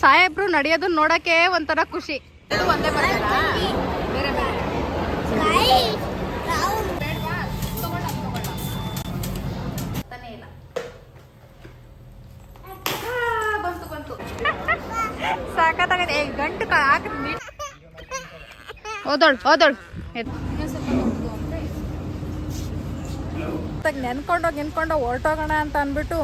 ಸಾಹೇಬ್ರು ನಡೆಯೋದನ್ನ ನೋಡಕ್ಕೆ ಒಂಥರ ಖುಷಿ. ಒಂದೇ ಬರ್ತಾರಾ? ಬೇರೆ ಬೇರೆ ಬಂತು ಬಂತು ಸಾಕತ್ತಾಗದೆ. ಗಂಟು ಹಾಕಿ ಓದೋಳು ಓದೋಳು ನೆನ್ಕೊಂಡೋಗಿ ಹೊರಟೋಗೋಣ ಅಂತ ಅಂದ್ಬಿಟ್ಟು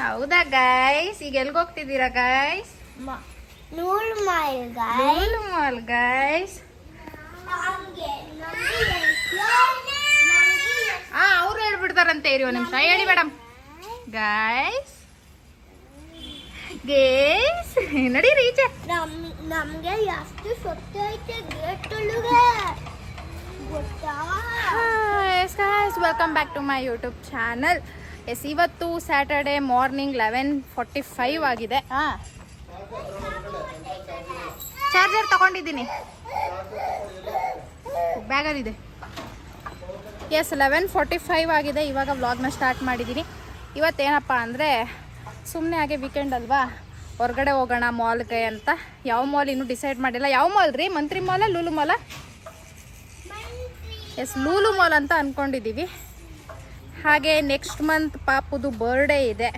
ಹೌದಾ ಗೈಸ್? ಈಗ ಎಲ್ಗ ಹೋಗ್ತಿದ್ದೀರಾ ಗೈಸ್? Lulu mall guys. ಅವ್ರು ಹೇಳ್ಬಿಡ್ತಾರಂತೆ. ಇರಿ ಒಂದ್ ನಿಮಿಷ ಹೇಳಿ ಮೇಡಮ್. ಗೈಸ್ ಗೇಸ್ ನಡೀರಿ ಈಚೆ. ನಮ್ಗೆ ಎಷ್ಟು ಸೊತ್ತೆ ಐತೆ ಗೇಟ್ ಒಳಗೆ ಗೊತ್ತಾ? Welcome back to my YouTube channel. Yes, ಇವತ್ತು ಸ್ಯಾಟರ್ಡೆ ಮಾರ್ನಿಂಗ್ 11:45 ಆಗಿದೆ. ಚಾರ್ಜರ್ ತಗೊಂಡಿದ್ದೀನಿ, ಬ್ಯಾಗಲ್ಲಿದೆ. ಎಸ್, 11:45 ಆಗಿದೆ. ಇವಾಗ ವ್ಲಾಗ್ನ ಸ್ಟಾರ್ಟ್ ಮಾಡಿದ್ದೀನಿ. ಇವತ್ತೇನಪ್ಪ ಅಂದರೆ ಸುಮ್ಮನೆ ಹಾಗೆ ವೀಕೆಂಡ್ ಅಲ್ವಾ, ಹೊರಗಡೆ ಹೋಗೋಣ ಮಾಲ್ಗೆ ಅಂತ. ಯಾವ ಮಾಲ್ ಇನ್ನೂ ಡಿಸೈಡ್ ಮಾಡಿಲ್ಲ. ಯಾವ ಮಾಲ್ ರೀ? ಮಂತ್ರಿ ಮಾಲ, ಲೂಲು ಮಾಲ? ಎಸ್, ಲೂಲು ಮಾಲ್ ಅಂತ ಅಂದ್ಕೊಂಡಿದ್ದೀವಿ. ಹಾಗೆ ನೆಕ್ಸ್ಟ್ ಮಂತ್ ಪಾಪುದು ಬರ್ಡೇ ಇದೆ.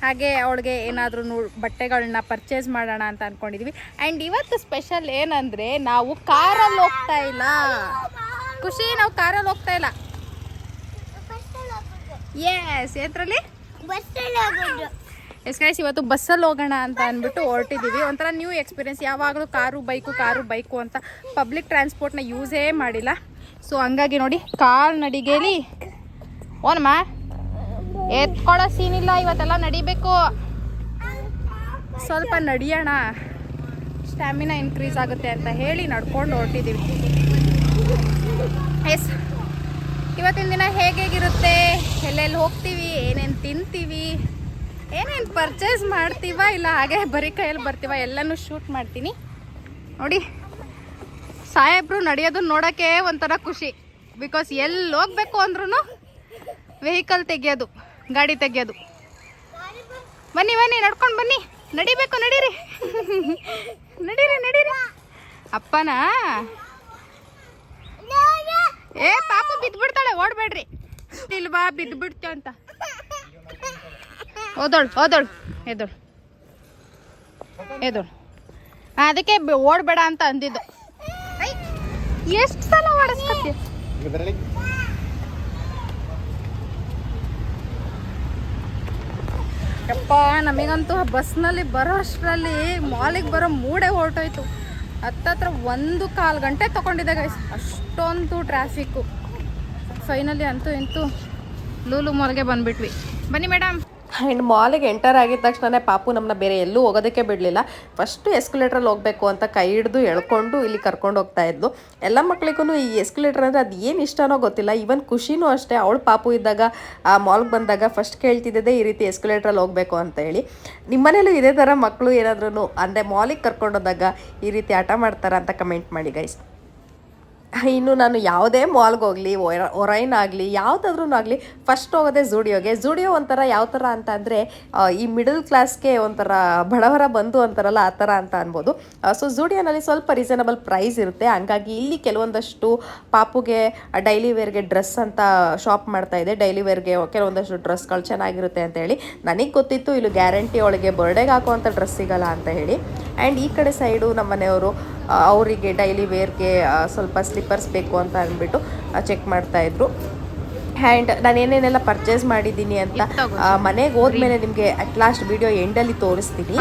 ಹಾಗೆ ಅವಳಿಗೆ ಏನಾದರೂ ಬಟ್ಟೆಗಳನ್ನ ಪರ್ಚೇಸ್ ಮಾಡೋಣ ಅಂತ ಅಂದ್ಕೊಂಡಿದ್ದೀವಿ. ಆ್ಯಂಡ್ ಇವತ್ತು ಸ್ಪೆಷಲ್ ಏನಂದರೆ ನಾವು ಕಾರಲ್ಲಿ ಹೋಗ್ತಾ ಇಲ್ಲ. ಖುಷಿ, ನಾವು ಕಾರಲ್ಲಿ ಹೋಗ್ತಾ ಇಲ್ಲ. ಎಸ್, ಎದ್ರಲ್ಲಿ? ಎಸ್ ಗೈಸ್, ಇವತ್ತು ಬಸ್ಸಲ್ಲಿ ಹೋಗೋಣ ಅಂತ ಅಂದ್ಬಿಟ್ಟು ಹೊರಟಿದ್ದೀವಿ. ಒಂಥರ ನ್ಯೂ ಎಕ್ಸ್ಪೀರಿಯನ್ಸ್. ಯಾವಾಗಲೂ ಕಾರು ಬೈಕು ಅಂತ ಪಬ್ಲಿಕ್ ಟ್ರಾನ್ಸ್ಪೋರ್ಟ್ನ ಯೂಸೇ ಮಾಡಿಲ್ಲ. ಸೊ ಹಂಗಾಗಿ ನೋಡಿ, ಕಾಲ್ ನಡಿಗೇಲಿ ಓನಮ್ಮ ಎತ್ಕೊಳ್ಳೋ ಸೀನಿಲ್ಲ. ಇವತ್ತೆಲ್ಲ ನಡಿಬೇಕು. ಸ್ವಲ್ಪ ನಡಿಯೋಣ, ಸ್ಟ್ಯಾಮಿನಾ ಇನ್ಕ್ರೀಸ್ ಆಗುತ್ತೆ ಅಂತ ಹೇಳಿ ನಡ್ಕೊಂಡು ಹೊರಟಿದ್ದೀವಿ. ಎಸ್, ಇವತ್ತಿನ ದಿನ ಹೇಗಿರುತ್ತೆ, ಎಲ್ಲೆಲ್ಲಿ ಹೋಗ್ತೀವಿ, ಏನೇನು ತಿಂತೀವಿ, ಏನೇನು ಪರ್ಚೇಸ್ ಮಾಡ್ತೀವ, ಇಲ್ಲ ಹಾಗೆ ಬರೀ ಕೈಯಲ್ಲಿ ಬರ್ತೀವ, ಎಲ್ಲನೂ ಶೂಟ್ ಮಾಡ್ತೀನಿ. ನೋಡಿ, ಸಾಹೇಬ್ರು ನಡೆಯೋದನ್ನ ನೋಡೋಕ್ಕೆ ಒಂಥರ ಖುಷಿ. ಬಿಕಾಸ್ ಎಲ್ಲಿ ಹೋಗ್ಬೇಕು ಅಂದ್ರೂ ವೆಹಿಕಲ್ ತೆಗಿಯೋದು, ಗಾಡಿ ತೆಗಿಯೋದು. ಬನ್ನಿ ಬನ್ನಿ, ನಡ್ಕೊಂಡು ಬನ್ನಿ. ನಡಿಬೇಕು, ನಡೀರಿ ನಡೀರಿ ನಡೀರಿ. ಅಪ್ಪನಾ? ಏ ಪಾಪು ಬಿದ್ದುಬಿಡ್ತಾಳೆ, ಓಡಬೇಡ್ರಿ. ಇಲ್ವಾ ಬಿದ್ದುಬಿಡ್ತೇವೆ ಅಂತ. ಓದೋಳು ಓದೋಳು ಎದೋಳು ಎದೋಳು. ಅದಕ್ಕೆ ಓಡಬೇಡ ಅಂತ ಅಂದಿದ್ದು. ಎಷ್ಟು ಸಲ ಓಡಿಸ್ಕೊತೀಯ? ಯಪ್ಪ, ನಮಗಂತೂ ಬಸ್ನಲ್ಲಿ ಬರೋ ಅಷ್ಟರಲ್ಲಿ ಮಾಲಿಗೆ ಬರೋ ಮೂಡೇ ಹೊರಟೋಯ್ತು. ಹತ್ತತ್ರ 1.25 ಗಂಟೆ ತೊಗೊಂಡಿದ್ದೆ ಗೈಸ್, ಅಷ್ಟೊಂದು ಟ್ರಾಫಿಕ್ಕು. ಫೈನಲಿ ಅಂತೂ ಇಂತೂ ಲೂಲು ಮಾಲ್ಗೆ ಬಂದುಬಿಟ್ವಿ. ಬನ್ನಿ ಮೇಡಮ್. ಆ್ಯಂಡ್ ಮಾಲಿಗೆ ಎಂಟರ್ ಆಗಿದ ತಕ್ಷಣ ಪಾಪು ನಮ್ಮನ್ನ ಬೇರೆ ಎಲ್ಲೂ ಹೋಗೋದಕ್ಕೆ ಬಿಡಲಿಲ್ಲ. ಫಸ್ಟು ಎಸ್ಕಲೇಟ್ರಲ್ಲಿ ಹೋಗಬೇಕು ಅಂತ ಕೈ ಹಿಡಿದು ಎಳ್ಕೊಂಡು ಇಲ್ಲಿ ಕರ್ಕೊಂಡು ಹೋಗ್ತಾ ಇದ್ಲು. ಎಲ್ಲ ಮಕ್ಳಿಗೂ ಈ ಎಸ್ಕಲೇಟರ್ ಅಂದರೆ ಅದು ಏನು ಇಷ್ಟನೋ ಗೊತ್ತಿಲ್ಲ. ಈವನ್ ಖುಷಿನೂ ಅಷ್ಟೇ, ಅವಳು ಪಾಪು ಇದ್ದಾಗ ಆ ಮಾಲ್ಗೆ ಬಂದಾಗ ಫಸ್ಟ್ ಕೇಳ್ತಿದ್ದೆ ಈ ರೀತಿ ಎಸ್ಕಲೇಟ್ರಲ್ಲಿ ಹೋಗಬೇಕು ಅಂತ ಹೇಳಿ. ನಿಮ್ಮನೇಲೂ ಇದೇ ಥರ ಮಕ್ಕಳು ಏನಾದ್ರೂ ಅಂದರೆ ಮಾಲಿಗೆ ಕರ್ಕೊಂಡೋದಾಗ ಈ ರೀತಿ ಆಟ ಮಾಡ್ತಾರ ಅಂತ ಕಮೆಂಟ್ ಮಾಡಿ ಗೈಸ್. ಇನ್ನು ನಾನು ಯಾವುದೇ ಮಾಲ್ಗೆ ಹೋಗಲಿ, ಒರೈನ್ ಆಗಲಿ, ಯಾವುದಾದ್ರೂ ಆಗಲಿ ಫಸ್ಟ್ ಹೋಗೋದೇ ಝೂಡಿಯೋಗೆ. ಝೂಡಿಯೋ ಒಂಥರ ಯಾವ ಥರ ಅಂತ ಅಂದರೆ ಈ ಮಿಡಲ್ ಕ್ಲಾಸ್ಗೆ ಒಂಥರ ಬಡವರ ಬಂದು ಅಂತಾರಲ್ಲ, ಆ ಥರ ಅಂತ ಅನ್ಬೋದು. ಸೊ ಝೂಡಿಯೋನಲ್ಲಿ ಸ್ವಲ್ಪ ರೀಸನಬಲ್ ಪ್ರೈಸ್ ಇರುತ್ತೆ. ಹಂಗಾಗಿ ಇಲ್ಲಿ ಕೆಲವೊಂದಷ್ಟು ಪಾಪುಗೆ ಡೈಲಿ ವೇರ್ಗೆ ಡ್ರೆಸ್ ಅಂತ ಶಾಪ್ ಮಾಡ್ತಾ ಇದೆ. ಡೈಲಿ ವೇರ್ಗೆ ಕೆಲವೊಂದಷ್ಟು ಡ್ರೆಸ್ಗಳು ಚೆನ್ನಾಗಿರುತ್ತೆ ಅಂತ ಹೇಳಿ. ನನಗೆ ಗೊತ್ತಿತ್ತು ಇಲ್ಲಿ ಗ್ಯಾರಂಟಿ ಅವಳಿಗೆ ಬರ್ಡೇಗೆ ಹಾಕುವಂಥ ಡ್ರೆಸ್ ಸಿಗಲ್ಲ ಅಂತ ಹೇಳಿ. ಆ್ಯಂಡ್ ಈ ಕಡೆ ಸೈಡು ನಮ್ಮ ಮನೆಯವರು ಅವರಿಗೆ ಡೈಲಿ ವೇರ್ಗೆ ಸ್ವಲ್ಪ ಸ್ಲಿಪ್ಪರ್ಸ್ ಬೇಕು ಅಂತ ಅಂದ್ಬಿಟ್ಟು ಚೆಕ್ ಮಾಡ್ತಾಯಿದ್ರು. ಆ್ಯಂಡ್ ನಾನು ಏನೇನೆಲ್ಲ ಪರ್ಚೇಸ್ ಮಾಡಿದ್ದೀನಿ ಅಂತ ಮನೆಗೆ ಹೋದ್ಮೇಲೆ ನಿಮಗೆ ಅಟ್ ಲಾಸ್ಟ್ ವಿಡಿಯೋ ಎಂಡಲ್ಲಿ ತೋರಿಸ್ತೀನಿ.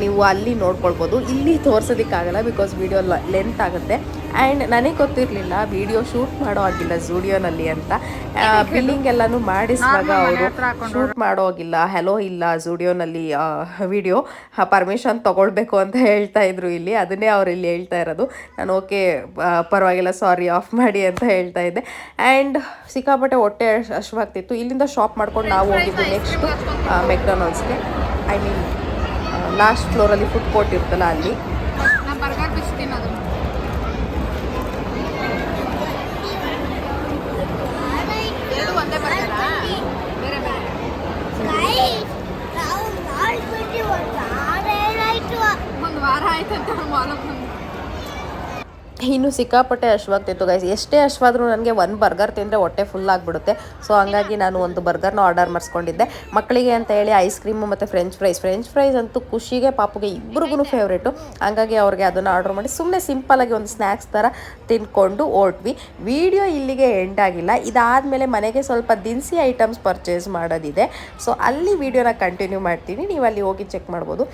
ನೀವು ಅಲ್ಲಿ ನೋಡ್ಕೊಳ್ಬೋದು. ಇಲ್ಲಿ ತೋರಿಸೋದಕ್ಕಾಗಲ್ಲ ಬಿಕಾಸ್ ವಿಡಿಯೋ ಲೆಂತ್ ಆಗುತ್ತೆ. ಆ್ಯಂಡ್ ನನಗೆ ಗೊತ್ತಿರಲಿಲ್ಲ ವಿಡಿಯೋ ಶೂಟ್ ಮಾಡೋ ಆಗಿಲ್ಲ ಝೂಡಿಯೋನಲ್ಲಿ ಅಂತ. ಬಿಲ್ಲಿಂಗ್ ಎಲ್ಲನೂ ಮಾಡಿಸುವಾಗ ಅವರು ಶೂಟ್ ಮಾಡೋ ಆಗಿಲ್ಲ, ಹೆಲೋ ಇಲ್ಲ ಝೂಡಿಯೋನಲ್ಲಿ ವಿಡಿಯೋ ಪರ್ಮಿಷನ್ ತೊಗೊಳ್ಬೇಕು ಅಂತ ಹೇಳ್ತಾ ಇದ್ರು ಇಲ್ಲಿ. ಅದನ್ನೇ ಅವ್ರು ಇಲ್ಲಿ ಹೇಳ್ತಾ ಇರೋದು. ನಾನು ಓಕೆ ಪರವಾಗಿಲ್ಲ ಸಾರಿ ಆಫ್ ಮಾಡಿ ಅಂತ ಹೇಳ್ತಾ ಇದ್ದೆ. ಆ್ಯಂಡ್ ಸಿಕ್ಕಾಪಟ್ಟೆ ಹೊಟ್ಟೆ ಹಶ್ವಾಗ್ತಿತ್ತು. ಇಲ್ಲಿಂದ ಶಾಪ್ ಮಾಡ್ಕೊಂಡು ನಾವು ಹೋಗಿದ್ದು ನೆಕ್ಸ್ಟು ಮೆಕ್ಡೊನಾಲ್ಡ್ಸ್ಗೆ. ಐ ಮೀನ್ ಲಾಸ್ಟ್ ಫ್ಲೋರಲ್ಲಿ ಫುಡ್ ಕೋರ್ಟ್ ಇರುತ್ತಲ್ಲ ಅಲ್ಲಿ. ಒಂದೇ ಬರ್ತಾರಾ? ಬೇರೆ ಬೇರೆ ಇನ್ನು ಸಿಕ್ಕಾಪಟ್ಟೆ ಹಶ್ವಾಗ್ತಿತ್ತು ಗೈಸ್. ಎಷ್ಟೇ ಹಶ್ವಾದ್ರೂ ನನಗೆ ಒಂದು ಬರ್ಗರ್ ತಿಂದರೆ ಹೊಟ್ಟೆ ಫುಲ್ ಆಗಿಬಿಡುತ್ತೆ. ಸೊ ಹಂಗಾಗಿ ನಾನು ಒಂದು ಬರ್ಗರ್ನ ಆರ್ಡರ್ ಮಾಡಿಸ್ಕೊಂಡಿದ್ದೆ ಮಕ್ಕಳಿಗೆ ಅಂತ ಹೇಳಿ. ಐಸ್ ಕ್ರೀಮು ಮತ್ತು ಫ್ರೆಂಚ್ ಫ್ರೈಸ್ ಅಂತೂ ಖುಷಿಗೆ ಪಾಪುಗೆ ಇಬ್ರಿಗೂ ಫೇವ್ರೇಟು. ಹಂಗಾಗಿ ಅವ್ರಿಗೆ ಅದನ್ನು ಆರ್ಡರ್ ಮಾಡಿ ಸುಮ್ಮನೆ ಸಿಂಪಲಾಗಿ ಒಂದು ಸ್ನ್ಯಾಕ್ಸ್ ಥರ ತಿಂದ್ಕೊಂಡು ಹೊರಟ್ವಿ. ವಿಡಿಯೋ ಇಲ್ಲಿಗೆ ಎಂಡ್ ಆಗಿಲ್ಲ. ಇದಾದಮೇಲೆ ಮನೆಗೆ ಸ್ವಲ್ಪ ದಿನಸಿ ಐಟಮ್ಸ್ ಪರ್ಚೇಸ್ ಮಾಡೋದಿದೆ. ಸೊ ಅಲ್ಲಿ ವಿಡಿಯೋನ ಕಂಟಿನ್ಯೂ ಮಾಡ್ತೀನಿ, ನೀವು ಅಲ್ಲಿ ಹೋಗಿ ಚೆಕ್ ಮಾಡ್ಬೋದು.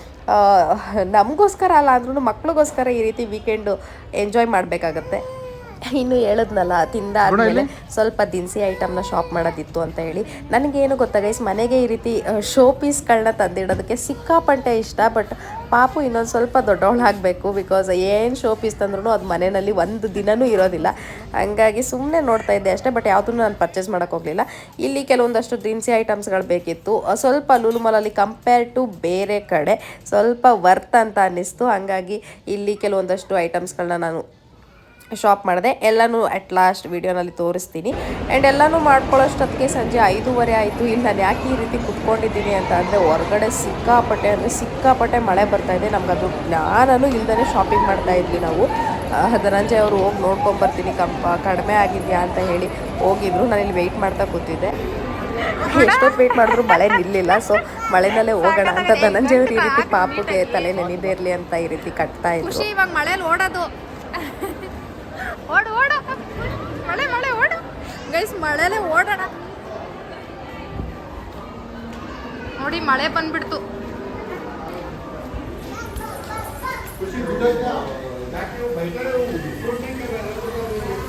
ನಮಗೋಸ್ಕರ ಅಲ್ಲ ಅಂದ್ರೂ ಮಕ್ಳಿಗೋಸ್ಕರ ಈ ರೀತಿ ವೀಕೆಂಡು ಎಂಜಾಯ್ ಮಾಡಬೇಕಾಗತ್ತೆ. ಇನ್ನು ಹೇಳಿದ್ನಲ್ಲ, ತಿಂದಾದ್ಮೇಲೆ ಸ್ವಲ್ಪ ದಿನಸಿ ಐಟಮ್ನ ಶಾಪ್ ಮಾಡೋದಿತ್ತು ಅಂತ ಹೇಳಿ. ನನಗೇನು ಗೊತ್ತಾ ಗೈಸ್, ಮನೆಗೆ ಈ ರೀತಿ ಶೋ ಪೀಸ್ಗಳನ್ನ ತಂದಿಡೋದಕ್ಕೆ ಸಿಕ್ಕಾಪಟ್ಟೆ ಇಷ್ಟ. ಬಟ್ ಪಾಪು ಇನ್ನೊಂದು ಸ್ವಲ್ಪ ದೊಡ್ಡವಳಾಗಬೇಕು. ಬಿಕಾಸ್ ಏನು ಶೋ ಪೀಸ್ ತಂದ್ರೂ ಅದು ಮನೆಯಲ್ಲಿ ಒಂದು ದಿನವೂ ಇರೋದಿಲ್ಲ. ಹಂಗಾಗಿ ಸುಮ್ಮನೆ ನೋಡ್ತಾ ಇದ್ದೆ ಅಷ್ಟೇ. ಬಟ್ ಯಾವುದನ್ನು ನಾನು ಪರ್ಚೇಸ್ ಮಾಡೋಕ್ಕೆ ಹೋಗಲಿಲ್ಲ. ಇಲ್ಲಿ ಕೆಲವೊಂದಷ್ಟು ದಿನಸಿ ಐಟಮ್ಸ್ಗಳು ಬೇಕಿತ್ತು. ಸ್ವಲ್ಪ ಲೂಲು ಮಾಲಲ್ಲಿ ಕಂಪೇರ್ ಟು ಬೇರೆ ಕಡೆ ಸ್ವಲ್ಪ ವರ್ತ್ ಅಂತ ಅನ್ನಿಸ್ತು. ಹಂಗಾಗಿ ಇಲ್ಲಿ ಕೆಲವೊಂದಷ್ಟು ಐಟಮ್ಸ್ಗಳನ್ನ ನಾನು ಶಾಪ್ ಮಾಡಿದೆ. ಎಲ್ಲನೂ ಅಟ್ ಲಾಸ್ಟ್ ವೀಡಿಯೋನಲ್ಲಿ ತೋರಿಸ್ತೀನಿ. ಆ್ಯಂಡ್ ಎಲ್ಲನೂ ಮಾಡ್ಕೊಳ್ಳೋಷ್ಟೊತ್ತಿಗೆ ಸಂಜೆ 5:30 ಆಯಿತು. ಇಲ್ಲಿ ನಾನು ಯಾಕೆ ಈ ರೀತಿ ಕುತ್ಕೊಂಡಿದ್ದೀನಿ ಅಂತ ಅಂದರೆ, ಹೊರಗಡೆ ಸಿಕ್ಕಾಪಟ್ಟೆ ಮಳೆ ಬರ್ತಾಯಿದೆ. ನಮಗದು ಜ್ಞಾನನೂ ಇಲ್ದೇ ಶಾಪಿಂಗ್ ಮಾಡ್ತಾಯಿದ್ವಿ ನಾವು. ಧನಂಜಯ ಅವರು ಹೋಗಿ ನೋಡ್ಕೊಂಬರ್ತೀನಿ ಕಡಿಮೆ ಆಗಿದೆಯಾ ಅಂತ ಹೇಳಿ ಹೋಗಿದ್ರು. ನಾನಿಲ್ಲಿ ವೆಯ್ಟ್ ಮಾಡ್ತಾ ಕೂತಿದ್ದೆ. ಎಷ್ಟೊತ್ತು ವೆಯ್ಟ್ ಮಾಡಿದ್ರು ಮಳೆ ನಿಲ್ಲಿಲ್ಲ. ಸೊ ಮಳೆನಲ್ಲೇ ಹೋಗೋಣ ಅಂತ ಧನಂಜಯ ಅವರು ಈ ರೀತಿ ಪಾಪುಗೆ ತಲೆ ನೆನೆದೇ ಇರಲಿ ಅಂತ ಈ ರೀತಿ ಕಟ್ತಾ ಇದ್ರು. ಇವಾಗ ಮಳೇಲಿ ಓಡೋದು, ಓಡು ಮಳೆ ಓಡು ಗೈಸ್, ಮಳೆಲೇ ಓಡೋಣ. ನೋಡಿ ಮಳೆ ಬಂದ್ಬಿಡ್ತು.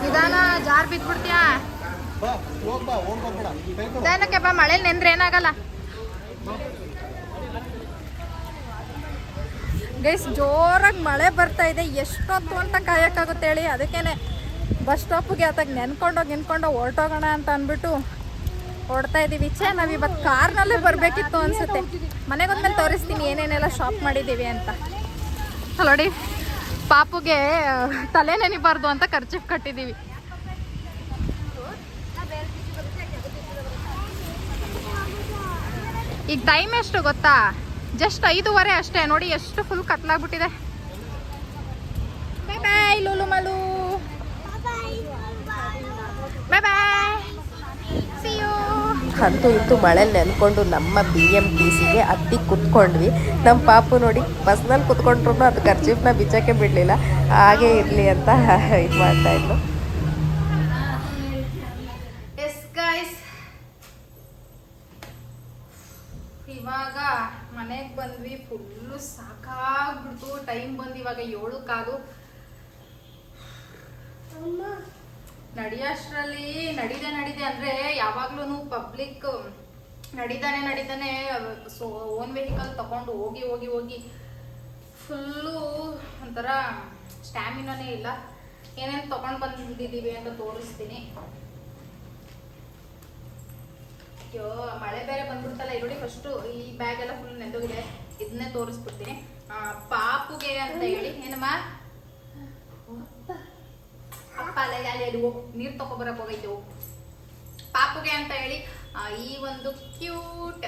ನಿಧಾನ, ಜಾರ್ ಬಿದ್ಬಿಡ್ತೀಯಾ? ನಿಧಾನಕ್ಕೆ ಬಾ, ಮಳೇಲಿ ನೆಂದ್ರೆ ಏನಾಗಲ್ಲ. ಗೈಸ್ ಜೋರಾಗಿ ಮಳೆ ಬರ್ತಾ ಇದೆ. ಎಷ್ಟೊತ್ತು ಅಂತ ಕಾಯೋಕ್ಕಾಗುತ್ತೆ ಹೇಳಿ. ಅದಕ್ಕೇನೆ ಬಸ್ ಸ್ಟಾಪಿಗೆ ಆತಾಗ ನೆನ್ಕೊಂಡು ಹೊರಟೋಗೋಣ ಅಂತ ಅಂದ್ಬಿಟ್ಟು ಹೊಡ್ತಾ ಇದ್ದೀವಿ. ನಾವು ಇವತ್ತು ಕಾರ್ನಲ್ಲೇ ಬರಬೇಕಿತ್ತು ಅನಿಸುತ್ತೆ. ಮನೆಗೆ ಹೋದ್ಮೇಲೆ ತೋರಿಸ್ತೀನಿ ಏನೇನೆಲ್ಲ ಶಾಪ್ ಮಾಡಿದ್ದೀವಿ ಅಂತ. ನೋಡಿ ಪಾಪುಗೆ ತಲೆ ನೆನಿಬಾರ್ದು ಅಂತ ಖರ್ಚಿಗೆ ಕಟ್ಟಿದ್ದೀವಿ. ಈಗ ಟೈಮ್ ಎಷ್ಟು ಗೊತ್ತಾ? ಜಸ್ಟ್ 5:30 ಅಷ್ಟೇ. ನೋಡಿ ಎಷ್ಟು ಫುಲ್ ಕತ್ಲಾಗ್ಬಿಟ್ಟಿದೆ. Bye bye Lulu mall, bye bye, see you. ಅಂತೂ ಇಂತೂ ಮಳೇಲಿ ನೆನ್ಕೊಂಡು ನಮ್ಮ BMTCಗೆ ಹತ್ತಿ ಕುತ್ಕೊಂಡ್ವಿ. ನಮ್ಮ ಪಾಪು ನೋಡಿ ಬಸ್ನಲ್ಲಿ ಕುತ್ಕೊಂಡ್ರು ಅದು ಖರ್ಚೀಫ್ನ ಬಿಚ್ಚಕ್ಕೆ ಬಿಡಲಿಲ್ಲ, ಹಾಗೇ ಇರಲಿ ಅಂತ ಇದು ಮಾಡ್ತಾಯಿದ್ಲು. ಇವಾಗ ಮನೆಗೆ ಬಂದ್ವಿ. ಫುಲ್ಲು ಸಾಕಾಗ್ಬಿಡ್ತು. ಟೈಮ್ ಬಂದು ಇವಾಗ 7 ನಡೆಯೋಷ್ಟರಲ್ಲಿ ನಡಿದೆ ಅಂದರೆ ಯಾವಾಗ್ಲೂ ಪಬ್ಲಿಕ್ ನಡಿದಾನೆ ಓನ್ ವೆಹಿಕಲ್ ತಗೊಂಡು ಹೋಗಿ ಫುಲ್ಲು ಒಂಥರ ಸ್ಟ್ಯಾಮಿನಾನೇ ಇಲ್ಲ. ಏನೇನು ತಗೊಂಡು ಬಂದಿದ್ದೀವಿ ಅಂತ ತೋರಿಸ್ತೀನಿ. ಅಯ್ಯೋ ಮಳೆ ಬೇರೆ ಬಂದ್ಬಿಡ್ತಲ್ಲ. ನೋಡಿ ಫಸ್ಟು ಈ ಬ್ಯಾಗ್ ಎಲ್ಲ ಫುಲ್ ನೆಂದೋಗಿದೆ. ಇದನ್ನೇ ತೋರಿಸ್ಬಿಡ್ತೀನಿ. ಪಾಪುಗೆ ಅಂತ ಹೇಳಿ, ಏನಮ್ಮ ಅಪ್ಪ ಅಲ್ಲಿ ಹೋಗಿ ನೀರು ತಗೊಬರಕ್ಕೆ ಹೋಗೈತೆ. ಪಾಪುಗೆ ಅಂತ ಹೇಳಿ ಈ ಒಂದು ಕ್ಯೂಟ್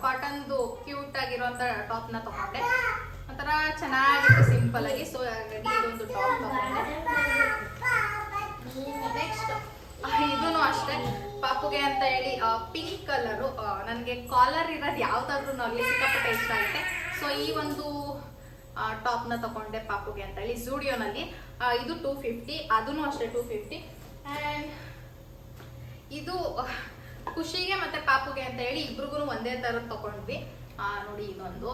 ಕಾಟನ್ದು ಕ್ಯೂಟ್ ಆಗಿರುವಂತ ಟಾಪ್ ನ ತಗೊಂಡೆ. ಒಂಥರ ಚೆನ್ನಾಗಿತ್ತು ಸಿಂಪಲ್ ಆಗಿ. ಸೊ ಹಾಗಾಗಿ ಇದೊಂದು ಟಾಪ್ ತಗೊಂಡೆ. ನೆಕ್ಸ್ಟ್ ಇದೂ ಅಷ್ಟೇ ಪಾಪುಗೆ ಅಂತ ಹೇಳಿ ಪಿಂಕ್ ಕಲರು. ನನಗೆ ಕಾಲರ್ ಇರೋದು ಯಾವ್ದಾದ್ರು ಅಲ್ಲಿ ಸಿಕ್ಕಾಪಟ್ಟೆ ಇಷ್ಟ ಆಗುತ್ತೆ. ಸೊ ಈ ಒಂದು ಟಾಪ್ನ ತಗೊಂಡೆ ಪಾಪುಗೆ ಅಂತ ಹೇಳಿ ಝೂಡಿಯೋನಲ್ಲಿ. ಇದು 250, ಅದೂ ಅಷ್ಟೇ 250. ಆ್ಯಂಡ್ ಇದು ಖುಷಿಗೆ ಮತ್ತೆ ಪಾಪುಗೆ ಅಂತ ಹೇಳಿ ಇಬ್ರಿಗೂ ಒಂದೇ ಥರದ್ದು ತಗೊಂಡ್ವಿ. ನೋಡಿ ಇದೊಂದು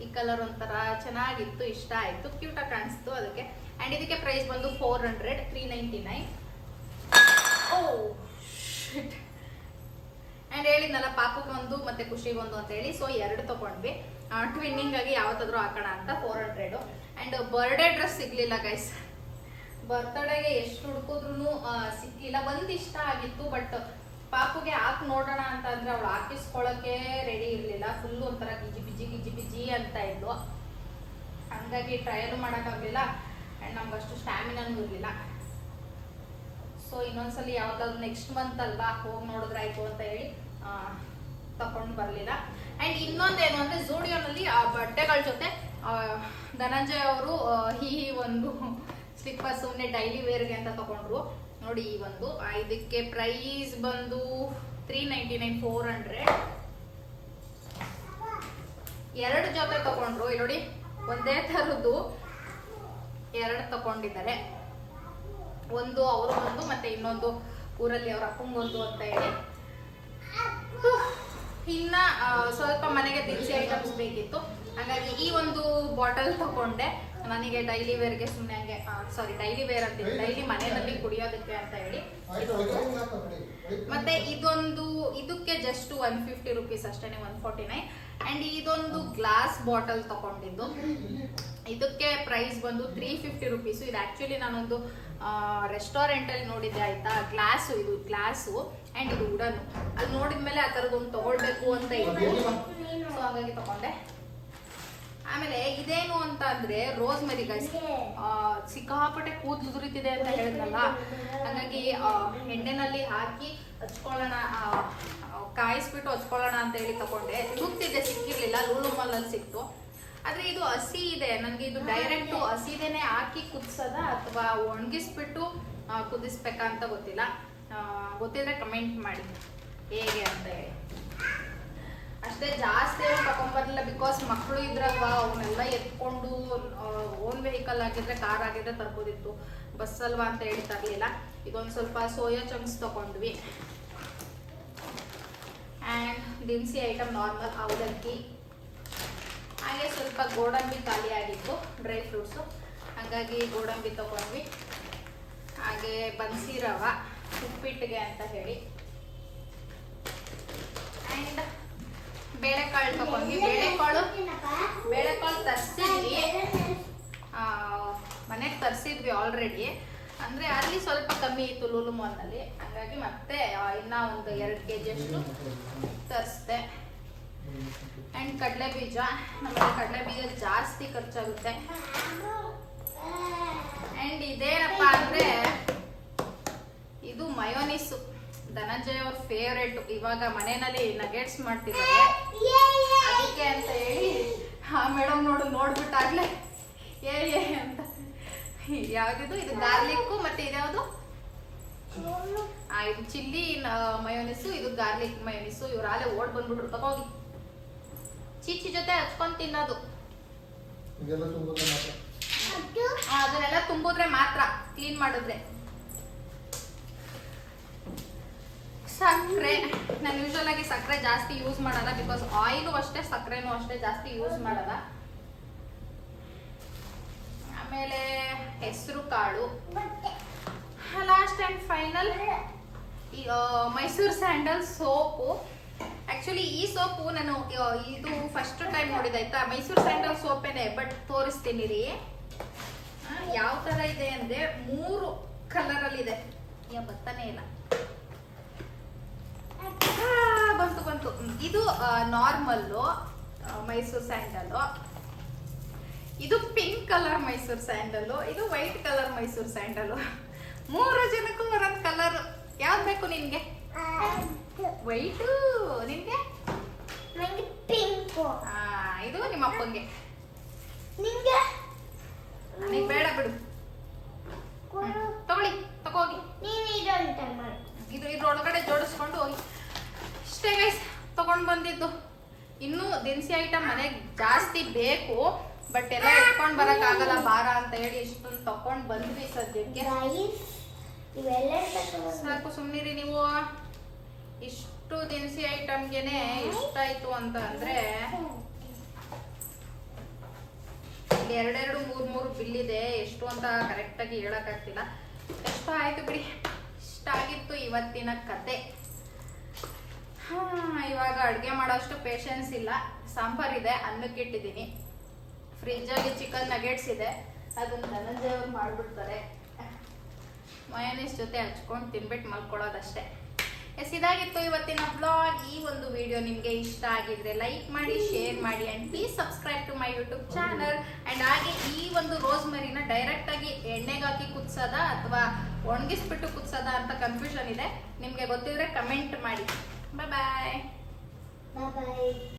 ಈ ಕಲರ್ ಒಂಥರ ಚೆನ್ನಾಗಿತ್ತು, ಇಷ್ಟ ಆಯಿತು, ಕ್ಯೂಟಾಗಿ ಕಾಣಿಸ್ತು ಅದಕ್ಕೆ. ಆ್ಯಂಡ್ ಇದಕ್ಕೆ ಪ್ರೈಸ್ ಬಂದು 400, 399. ಆ್ಯಂಡ್ ಹೇಳಿದ್ನಲ್ಲ ಪಾಪುಗೆ ಒಂದು ಮತ್ತೆ ಖುಷಿಗೆ ಒಂದು ಅಂತ ಹೇಳಿ. ಸೊ 2 ತಗೊಂಡ್ವಿ. ಟ್ವಿನ್ನಿಂಗ್ ಆಗಿ ಯಾವತ್ತಾದ್ರೂ ಹಾಕೋಣ ಅಂತ 400. ಆ್ಯಂಡ್ ಬರ್ಡೇ ಡ್ರೆಸ್ ಸಿಗ್ಲಿಲ್ಲ ಗೈಸ್. ಬರ್ತ್ಡೇಗೆ ಎಷ್ಟು ಹುಡುಕಿದ್ರು ಸಿಕ್ಕಿಲ್ಲ. ಒಂದು ಇಷ್ಟ ಆಗಿತ್ತು, ಬಟ್ ಪಾಪುಗೆ ಹಾಕಿ ನೋಡೋಣ ಅಂತ ಅಂದ್ರೆ ಅವಳು ಹಾಕಿಸ್ಕೊಳ್ಳೋಕೆ ರೆಡಿ ಇರಲಿಲ್ಲ. ಫುಲ್ಲು ಒಂಥರ ಗಿಜಿ ಅಂತ ಇದ್ಲು. ಹಂಗಾಗಿ ಟ್ರಯಲು ಮಾಡೋಕ್ಕಾಗಲಿಲ್ಲ. ಆ್ಯಂಡ್ ನಮ್ಗಷ್ಟು ಸ್ಟ್ಯಾಮಿನಾನು ಇರಲಿಲ್ಲ. ಸೊ ಇನ್ನೊಂದ್ಸಲಿ ಯಾವ್ದಾದ್ರು ನೆಕ್ಸ್ಟ್ ಮಂತ್ ಅಲ್ವಾ ಹೋಗಿ ನೋಡಿದ್ರಾಯ್ತು ಅಂತ ಹೇಳಿ ತಗೊಂಡು ಬರಲಿಲ್ಲ. ಆ್ಯಂಡ್ ಇನ್ನೊಂದೇನು ಅಂದರೆ ಝೂಡಿಯೋನಲ್ಲಿ ಬಟ್ಟೆಗಳ ಜೊತೆ ಧನಂಜಯ್ ಅವರು ಈ ಒಂದು ಸ್ಲಿಪ್ಪರ್ ಸುಮ್ಮನೆ ಡೈಲಿ ವೇರ್ಗೆ ಅಂತ ತಗೊಂಡ್ರು ನೋಡಿ. ಈ ಒಂದು ಇದಕ್ಕೆ ಪ್ರೈಸ್ ಬಂದು 399 400. ಎರಡು ಜೊತೆ ತಗೊಂಡ್ರು ನೋಡಿ, ಒಂದೇ ತರದ್ದು ಎರಡು ತಗೊಂಡಿದ್ದಾರೆ. ಒಂದು ಅವರು ಒಂದು ಮತ್ತೆ ಇನ್ನೊಂದು ಊರಲ್ಲಿ ಅವ್ರ ಅಪ್ಪಂಗೊಂದು ಅಂತ ಹೇಳಿ. ಇನ್ನ ಸ್ವಲ್ಪ ಮನೆಗೆ ದಿನಸಿ ಐಟಮ್ಸ್ ಬೇಕಿತ್ತು, ಹಾಗಾಗಿ ಈ ಒಂದು ಬಾಟಲ್ ತಗೊಂಡೆ. ನನಗೆ ಡೈಲಿ ವೇರ್ಗೆ ಸುಮ್ಮನೆ ಹಂಗೆ ಡೈಲಿ ವೇರ್ ಅಂತೀವಿ, ಡೈಲಿ ಮನೆಯಲ್ಲಿ ಕುಡಿಯೋದಕ್ಕೆ ಅಂತ ಹೇಳಿ ಇದೊಂದು. ಮತ್ತೆ ಇದಕ್ಕೆ ಜಸ್ಟ್ 150 ರುಪೀಸ್ ಅಷ್ಟೇ, 149. ಅಂಡ್ ಇದೊಂದು ಗ್ಲಾಸ್ ಬಾಟಲ್ ತಗೊಂಡಿದ್ದು, ಇದಕ್ಕೆ ಪ್ರೈಸ್ ಬಂದು 350 ರುಪೀಸ್. ಇದು ಆಕ್ಚುಲಿ ನಾನೊಂದು ರೆಸ್ಟೋರೆಂಟ್ ಅಲ್ಲಿ ನೋಡಿದ್ದೆ ಆಯ್ತಾ. ಇದು ಗ್ಲಾಸು ಅಂಡ್ ಇದು ವುಡನ್. ಅಲ್ಲಿ ನೋಡಿದ್ಮೇಲೆ ಆ ತರದೊಂದು ತಗೊಳ್ಬೇಕು ಅಂತ ಇತ್ತು, ಸೊ ಹಾಗಾಗಿ ತಗೊಂಡೆ. ಆಮೇಲೆ ಇದೇನು ಅಂತ ಅಂದ್ರೆ ರೋಸ್ಮೆರಿ ಗೈಸ್, ಸಿಕ್ಕಾಪಟ್ಟೆ ಕೂದಲು ಉದುರಿತಿದೆ ಅಂತ ಹೇಳಿದ್ನಲ್ಲ, ಹಾಗಾಗಿ ಎಣ್ಣೆನಲ್ಲಿ ಹಾಕಿ ಹಚ್ಕೊಳ್ಳೋಣ, ಕಾಯಿಸ್ಬಿಟ್ಟು ಹಚ್ಕೊಳ್ಳೋಣ ಅಂತ ಹೇಳಿ ತಗೊಂಡೆ. ಹುಟ್ಟಿದೆ ಸಿಕ್ಕಿರ್ಲಿಲ್ಲ, ಲೂಲು ಮಾಲ್ ಅಲ್ಲಿ ಸಿಕ್ತು. ಆದ್ರೆ ಇದು ಹಸಿ ಇದೆ, ನನಗೆ ಇದು ಡೈರೆಕ್ಟ್ ಹಸಿದೇನೆ ಹಾಕಿ ಕುದಿಸೋದ ಅಥವಾ ಒಣಗಿಸ್ಬಿಟ್ಟು ಕುದಿಸ್ಬೇಕಾ ಅಂತ ಗೊತ್ತಿಲ್ಲ. ಗೊತ್ತಿದ್ರೆ ಕಮೆಂಟ್ ಮಾಡಿ ಹೇಗೆ ಅಂತ ಹೇಳಿ. ಅಷ್ಟೇ ಜಾಸ್ತಿ ಏನು ತಗೊಂಡ್ಬರ್ಲಿಲ್ಲ, ಬಿಕಾಸ್ ಮಕ್ಕಳು ಇದ್ರಲ್ವಾ, ಅವನ್ನೆಲ್ಲ ಎತ್ಕೊಂಡು ಓನ್ ವೆಹಿಕಲ್ ಆಗಿದ್ರೆ, ಕಾರ್ ಆಗಿದ್ರೆ ತರ್ಬೋದಿತ್ತು, ಬಸ್ ಅಲ್ವಾ ಅಂತ ಹೇಳಿ ತರಲಿಲ್ಲ. ಇದೊಂದು ಸ್ವಲ್ಪ ಸೋಯಾ ಚಂಕ್ಸ್ ತಗೊಂಡ್ವಿ. ಆ್ಯಂಡ್ ದಿನಸಿ ಐಟಮ್ ನಾರ್ಮಲ್ ಅವಲಕ್ಕಿ, ಹಾಗೆ ಸ್ವಲ್ಪ ಗೋಡಂಬಿ ಖಾಲಿ ಆಗಿತ್ತು, ಡ್ರೈ ಫ್ರೂಟ್ಸು, ಹಾಗಾಗಿ ಗೋಡಂಬಿ ತಗೊಂಡ್ವಿ. ಹಾಗೆ ಬನ್ಸಿ ರವ ಉಪ್ಪಿಟ್ಟಿಗೆ ಅಂತ ಹೇಳಿ. ಆ್ಯಂಡ್ ಬೇಳೆಕಾಳು ತಗೊಂಡ್ವಿ. ಬೇಳೆಕಾಳು ತರಿಸಿದ್ವಿ, ಮನೆಗೆ ತರಿಸಿದ್ವಿ ಆಲ್ರೆಡಿ. ಅಂದರೆ ಅಲ್ಲಿ ಸ್ವಲ್ಪ ಕಮ್ಮಿ ಇತ್ತು ಲೂಲು ಮಾಲ್ನಲ್ಲಿ, ಹಾಗಾಗಿ ಮತ್ತೆ ಇನ್ನೂ ಒಂದು 2 kg ಅಷ್ಟು ತರಿಸ್ದೆ. ಆ್ಯಂಡ್ ಕಡಲೆ ಬೀಜ, ನಮಗೆ ಕಡಲೆ ಬೀಜ ಜಾಸ್ತಿ ಖರ್ಚಾಗುತ್ತೆ. ಆ್ಯಂಡ್ ಇದೇನಪ್ಪ ಅಂದರೆ ಇದು ಮಯೋನಿಸು, ಧನಂಜಯ್ ಅವ್ರ ಫೇವ್ರೇಟ್. ಇವಾಗ ಮನೆಯಲ್ಲಿ ನಗೆಟ್ಸ್ ಮಾಡ್ತಿದ್ದಾರೆ, ಅದಕ್ಕೆ ಅಂತ ಹೇಳಿ ಮೇಡಮ್ ನೋಡ್ಬಿಟ್ಟಾಗ್ಲೇ ಏ ಅಂತ. ಯಾವ್ದಿದು? ಇದು ಗಾರ್ಲಿಕ್ಕು, ಮತ್ತೆ ಇದ್ಯಾವುದು? ಇದು ಚಿಲ್ಲಿ ಮಯೋನಿಸು, ಇದು ಗಾರ್ಲಿಕ್ ಮಯೋನಿಸು. ಇವ್ರು ಆಲೆ ಓಡ್ ಬಂದ್ಬಿಟ್ರು, ತಗೋಗಿ ಚೀಚಿ ಜೊತೆ ಹಚ್ಕೊಂಡ್ ತಿನ್ನೋದು. ಅದನ್ನೆಲ್ಲ ತುಂಬಿದ್ರೆ ಮಾತ್ರ, ಕ್ಲೀನ್ ಮಾಡಿದ್ರೆ. ಸಕ್ಕರೆ, ನಾನು ಯೂಶುವಲ್ ಆಗಿ ಸಕ್ಕರೆ ಜಾಸ್ತಿ ಯೂಸ್ ಮಾಡಲ್ಲ, ಬಿಕಾಸ್ ಆಯಿಲು ಅಷ್ಟೇ ಸಕ್ಕರೆನೂ ಅಷ್ಟೇ ಜಾಸ್ತಿ ಯೂಸ್ ಮಾಡಲ್ಲ. ಆಮೇಲೆ ಹೆಸರು ಕಾಳು, last and final Mysuru sandal soap. Actually ಈ ಸೋಪು ನಾನು ಇದು ಫಸ್ಟ್ ಟೈಮ್ ನೋಡಿದಾಯ್ತಾ, ಮೈಸೂರು ಸ್ಯಾಂಡಲ್ ಸೋಪೇನೆ, ಬಟ್ ತೋರಿಸ್ತೀನಿ ರೀ ಯಾವ ತರ ಇದೆ ಅಂದ್ರೆ 3 ಕಲರ್ ಅಲ್ಲಿ ಇದೆ. ಬರ್ತಾನೆ ಇಲ್ಲ, ಬಂತು. ಇದು ನಾರ್ಮಲ್ ಮೈಸೂರು ಸ್ಯಾಂಡಲ್, ಇದು ಪಿಂಕ್ ಕಲರ್ ಮೈಸೂರು ಸ್ಯಾಂಡಲ್, ಇದು ವೈಟ್ ಕಲರ್ ಮೈಸೂರು ಸ್ಯಾಂಡಲ್. 3 ಜನಕ್ಕೂ ಒಂದೊಂದು ಕಲರ್. ಯಾವ್ದು ಬೇಕು ನಿನ್ಗೆ? ವೈಟು, ನಿನ್ಗೆ ಪಿಂಕ್. ಇದು ನಿಮ್ಮ ಅಪ್ಪಂಗೆ, ನಿಂಗೆ ನನಗೆ ಬೇಡ ಬಿಡು. ತಗೋಗಿ, ಇದ್ರೊಳಗಡೆ ಜೋಡಿಸ್ಕೊಂಡು ಹೋಗಿ. ಇಷ್ಟೇ ಗೈಸ್ ತಗೊಂಡು ಬಂದಿದ್ದು. ಇನ್ನೂ ದಿನಸಿ ಐಟಮ್ ಮನೆಗೆ ಜಾಸ್ತಿ ಬೇಕು, ಬಟ್ ಎಲ್ಲ ಇಟ್ಕೊಂಡು ಬರಕ್ಕಾಗಲ್ಲ ಭಾರ ಅಂತ ಹೇಳಿ ಇಷ್ಟೊಂದು ತಗೊಂಡು ಬಂದ್ವಿ ಸದ್ಯಕ್ಕೆ. ಸಾಕು, ಸುಮ್ಮನಿರಿ ನೀವು. ಇಷ್ಟು ದಿನಸಿ ಐಟಮ್ಗೆನೆ ಎಷ್ಟಾಯ್ತು ಅಂತ ಅಂದ್ರೆ, ಇಲ್ಲಿ 2-3 ಬಿಲ್ ಇದೆ. ಎಷ್ಟು ಅಂತ ಕರೆಕ್ಟಾಗಿ ಹೇಳಕ್ಕಾಗ್ತಿಲ್ಲ. ಎಷ್ಟು ಆಯ್ತು ಬಿಡಿ, ಇಷ್ಟ ಆಗಿತ್ತು ಇವತ್ತಿನ ಕತೆ. ಇವಾಗ ಅಡುಗೆ ಮಾಡೋಷ್ಟು ಪೇಷನ್ಸ್ ಇಲ್ಲ. ಸಾಂಬಾರಿದೆ, ಅನ್ನಕ್ಕೆ ಇಟ್ಟಿದ್ದೀನಿ. ಫ್ರಿಜ್ಜಲ್ಲಿ ಚಿಕನ್ ನಗೆಟ್ಸ್ ಇದೆ, ಅದನ್ನ ಧನಂಜಯ್ ಅವ್ರು ಮಾಡಿಬಿಡ್ತಾರೆ. ಮಯೋನೀಸ್ ಜೊತೆ ಹಚ್ಕೊಂಡು ತಿನ್ಬಿಟ್ಟು ಮಲ್ಕೊಳ್ಳೋದಷ್ಟೇ. ಇದಾಗಿತ್ತು ಇವತ್ತಿನ ಬ್ಲಾಗ್. ಈ ಒಂದು ವಿಡಿಯೋ ನಿಮಗೆ ಇಷ್ಟ ಆಗಿದ್ರೆ ಲೈಕ್ ಮಾಡಿ, ಶೇರ್ ಮಾಡಿ, and please subscribe to my YouTube channel. And ಹಾಗೆ ಈ ಒಂದು ರೋಸ್ಮರಿನ ಡೈರೆಕ್ಟ್ ಆಗಿ ಎಣ್ಣೆಗೆ ಹಾಕಿ ಕುದಿಸೋದ ಅಥವಾ ಒಣಗಿಸ್ಬಿಟ್ಟು ಕುದಿಸೋದ ಅಂತ ಕನ್ಫ್ಯೂಷನ್ ಇದೆ. ನಿಮಗೆ ಗೊತ್ತಿದ್ರೆ ಕಮೆಂಟ್ ಮಾಡಿ. ಬಾಯ್.